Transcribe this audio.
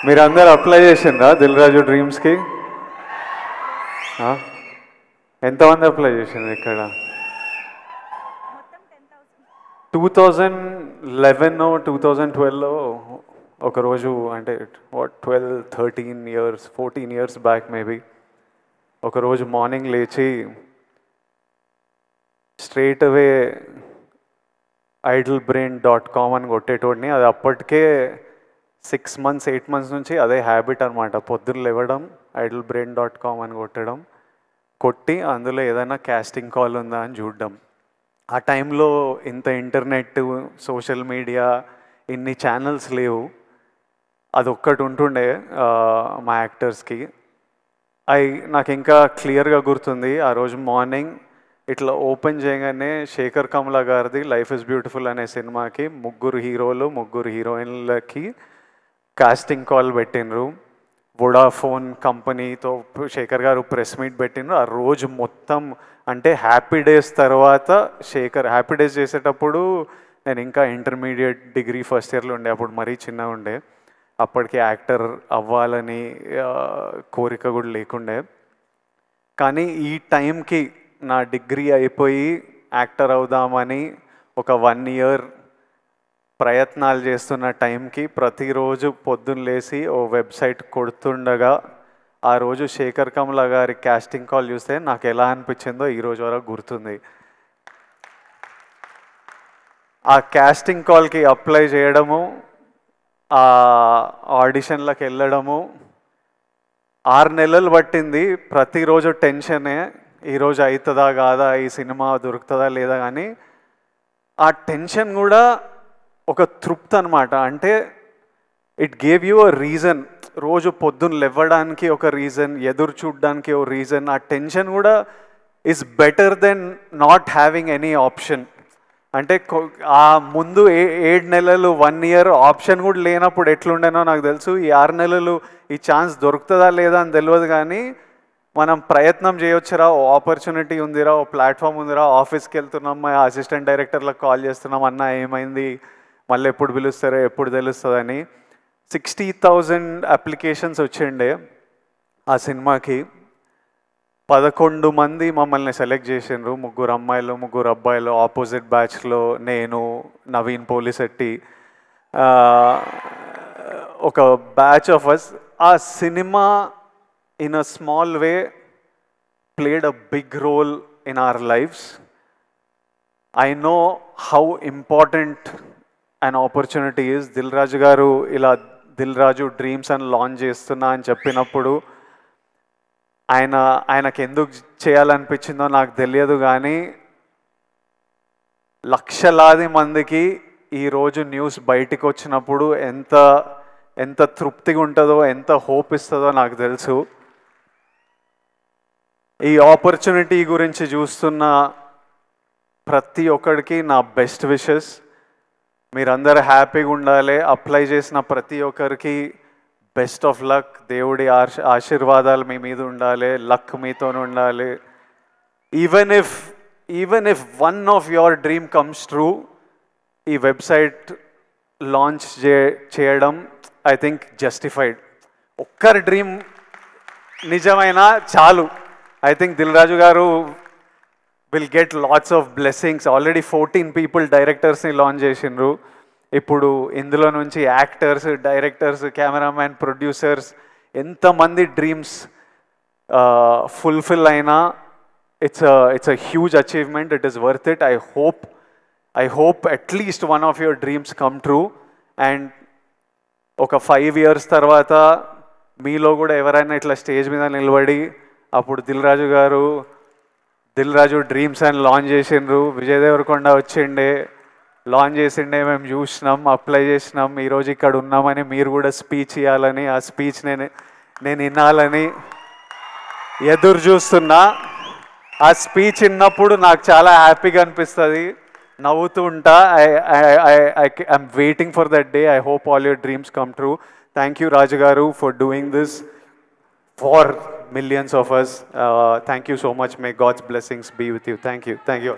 మీరందరూ అప్లై చేసిండ్రా దిల్ రాజు డ్రీమ్స్కి? ఎంతమంది అప్లై చేసిండ్రు ఇక్కడ? 2011 2012లో ఒకరోజు, అంటే 14 ఇయర్స్ బ్యాక్ మేబీ, ఒకరోజు మార్నింగ్ లేచి స్ట్రైట్ అవే idlebrain.com అని కొట్టేటోడిని. అది అప్పటికే 6 months 8 months నుంచి అదే హ్యాబిట్ అనమాట. పొద్దున్న లేవడం, idlebrain.com అని కొట్టి అందులో ఏదైనా కాస్టింగ్ కాల్ ఉందా అని చూడడం. ఆ టైంలో ఇంత ఇంటర్నెట్, సోషల్ మీడియా, ఇన్ని ఛానల్స్ లేవు. అదొక్కటి ఉంటుండే మా యాక్టర్స్కి. నాకు ఇంకా క్లియర్గా గుర్తుంది. ఆ రోజు మార్నింగ్ ఇట్లా ఓపెన్ చేయగానే శేఖర్ కమల గారిది లైఫ్ ఇస్ బ్యూటిఫుల్ అనే సినిమాకి 3 హీరోలు 3 హీరోయిన్లకి కాస్టింగ్ కాల్ పెట్టినరు. వొడాఫోన్ కంపెనీతో శేఖర్ గారు ప్రెస్ మీట్ పెట్టినరు. ఆ రోజు మొత్తం, అంటే హ్యాపీ డేస్ తర్వాత హ్యాపీ డేస్ చేసేటప్పుడు నేను ఇంకా ఇంటర్మీడియట్ డిగ్రీ ఫస్ట్ ఇయర్లో ఉండే. అప్పుడు మరీ చిన్నగా ఉండే. అప్పటికి యాక్టర్ అవ్వాలని కోరిక కూడా లేకుండే. కానీ ఈ టైంకి నా డిగ్రీ అయిపోయి యాక్టర్ అవుదామని ఒక 1 year ప్రయత్నాలు చేస్తున్న టైంకి ప్రతిరోజు పొద్దున్న లేచి ఓ వెబ్సైట్ కొడుతుండగా ఆ రోజు శేఖర్ కమల గారి కాస్టింగ్ కాల్ చూస్తే నాకు ఎలా అనిపించిందో ఈరోజు వరకు గుర్తుంది. ఆ కాస్టింగ్ కాల్కి అప్లై చేయడము, ఆ ఆడిషన్లకు వెళ్ళడము 6 నెలలు పట్టింది. ప్రతిరోజు టెన్షనే, ఈరోజు అవుతుందా కాదా, ఈ సినిమా దొరుకుతుందా లేదా. కానీ ఆ టెన్షన్ కూడా ఒక తృప్తి అనమాట. అంటే it gave you a reason. రోజు పొద్దున్న లేవడానికి ఒక రీజన్, ఎదురు చూడడానికి ఒక రీజన్. ఆ టెన్షన్ కూడా is better than not having any option. అంటే ఆ ముందు 7 నెలలు 1 year ఆప్షన్ కూడా లేనప్పుడు ఎట్లుండేనో నాకు తెలుసు. ఈ 6 నెలలు ఈ ఛాన్స్ దొరుకుతుందా లేదా అని తెలియదు. కానీ మనం ప్రయత్నం చేయొచ్చురా, ఓ ఆపర్చునిటీ ఉందిరా, ఓ ప్లాట్ఫామ్ ఉందిరా, ఆఫీస్కి వెళ్తున్నాం, మా అసిస్టెంట్ డైరెక్టర్లకు కాల్ చేస్తున్నాం, అన్న ఏమైంది, మళ్ళీ ఎప్పుడు పిలుస్తారో ఎప్పుడు తెలుస్తుందని. 60,000 అప్లికేషన్స్ వచ్చిండే ఆ సినిమాకి. 11 మంది మమ్మల్ని సెలెక్ట్ చేసిండ్రు. 3 అమ్మాయిలు 3 అబ్బాయిలు. ఆపోజిట్ బ్యాచ్లో నేను, నవీన్ పోలిశెట్టి, ఒక బ్యాచ్ ఆఫ్ అస్. ఆ cinema in a small way played a big role in our lives. I know how important an opportunity is. Dil Raju garu ila Dil Raju Dreams and launch chestunna ani cheppinappudu ఆయనకి ఎందుకు చేయాలనిపించిందో నాకు తెలియదు. కానీ లక్షలాది మందికి ఈరోజు news బయటికి వచ్చినప్పుడు ఎంత తృప్తిగా ఉంటుందో, ఎంత హోప్ ఇస్తుందో నాకు తెలుసు. ఈ ఆపర్చునిటీ గురించి చూస్తున్న ప్రతి ఒక్కడికి నా బెస్ట్ విషెస్. మీరందరూ హ్యాపీగా ఉండాలి. అప్లై చేసిన ప్రతి ఒక్కరికి బెస్ట్ ఆఫ్ లక్. దేవుడి ఆశీర్వాదాలు మీ మీద ఉండాలి, లక్ మీతో ఉండాలి. Even if one of your dream comes true, ఈ వెబ్సైట్ లాంచ్ చేయడం ఐ థింక్ జస్టిఫైడ్. ఒక్కరి డ్రీమ్ నిజమైనా చాలు. I think Dil Raju garu will get lots of blessings. Already 14 people directors ni launch chesindru. Ippudu indulo nunchi actors, directors, cameraman, producers enta mandi dreams fulfill aina. It's a huge achievement. It is worth it. I hope at least one of your dreams come true. And oka 5 years tarvata meelo kuda evaraina itla stage మీద నిలబడి అప్పుడు దిల్ రాజు గారు Dil Raju dreams అని launch చేసిండ్రు. విజయ్ దేవరకొండ వచ్చిండే, launch చేసిండే, మేము చూసినాం, అప్లై చేసినాం, ఈరోజు ఇక్కడ ఉన్నామని మీరు కూడా స్పీచ్ ఇవ్వాలని, ఆ స్పీచ్ నేను వినాలని ఎదురు చూస్తున్నా. ఆ స్పీచ్ విన్నప్పుడు నాకు చాలా హ్యాపీగా అనిపిస్తుంది, నవ్వుతూ ఉంటా. I'm waiting for that day. I hope all your dreams come true. Thank you Raju garu for doing this for millions of us. Thank you so much. May God's blessings be with you. Thank you. Thank you.